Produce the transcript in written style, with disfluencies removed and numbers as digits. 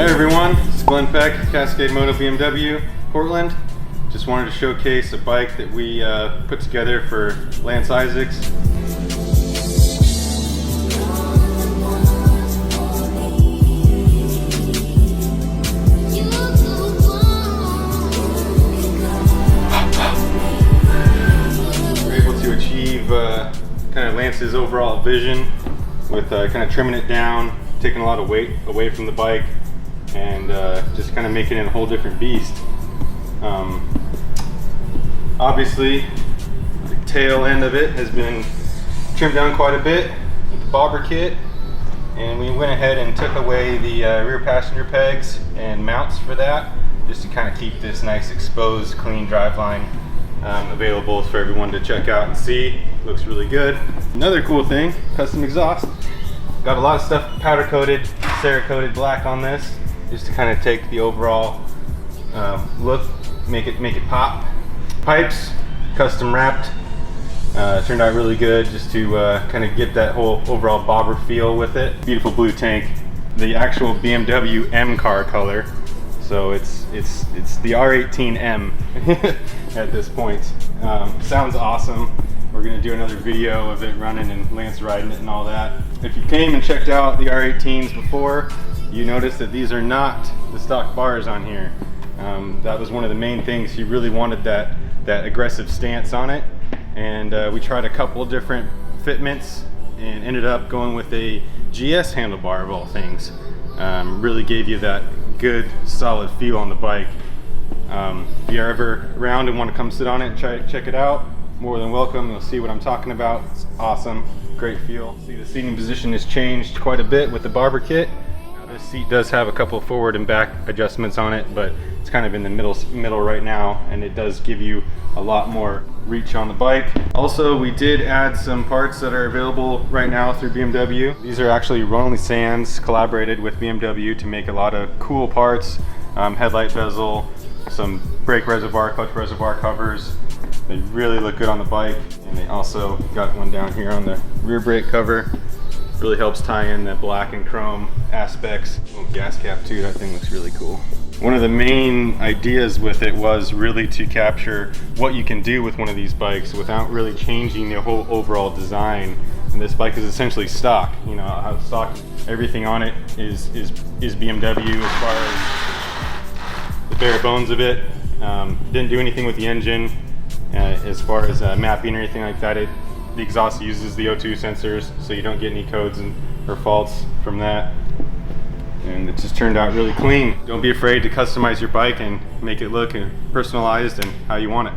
Hey everyone, it's Glenn Peck, Cascade Moto BMW Portland. Just wanted to showcase a bike that we put together for Lance Isaacs. We're able to achieve kind of Lance's overall vision with kind of trimming it down, taking a lot of weight away from the bike, and just kind of making it a whole different beast. Obviously, the tail end of it has been trimmed down quite a bit with the bobber kit, and we went ahead and took away the rear passenger pegs and mounts for that, just to kind of keep this nice exposed, clean driveline available for everyone to check out and see. Looks really good. Another cool thing, custom exhaust. Got a lot of stuff powder coated, Cerakoted black on this, just to kind of take the overall look, make it pop. Pipes, custom wrapped, turned out really good, just to kind of get that whole overall bobber feel with it. Beautiful blue tank, the actual BMW M car color, so it's the R18 M at this point. Sounds awesome. We're gonna do another video of it running and Lance riding it and all that. If you came and checked out the R18s before, you noticed that these are not the stock bars on here. That was one of the main things. He really wanted that aggressive stance on it, and we tried a couple different fitments and ended up going with a GS handlebar of all things. Really gave you that good solid feel on the bike. If you're ever around and want to come sit on it and check it out, more than welcome. You'll see what I'm talking about. It's awesome, great feel. See, the seating position has changed quite a bit with the bobber kit. This seat does have a couple forward and back adjustments on it, but it's kind of in the middle right now, and it does give you a lot more reach on the bike. Also, we did add some parts that are available right now through BMW. These are actually Ronald Sands collaborated with BMW to make a lot of cool parts. Headlight bezel, some brake reservoir, clutch reservoir covers. They really look good on the bike, and they also got one down here on the rear brake cover. Really helps tie in the black and chrome aspects. Little gas cap too, that thing looks really cool. One of the main ideas with it was really to capture what you can do with one of these bikes without really changing the whole overall design. And this bike is essentially stock. You know how stock, everything on it is BMW as far as the bare bones of it. Didn't do anything with the engine as far as mapping or anything like that. The exhaust uses the O2 sensors, so you don't get any codes or faults from that. And it just turned out really clean. Don't be afraid to customize your bike and make it look personalized and how you want it.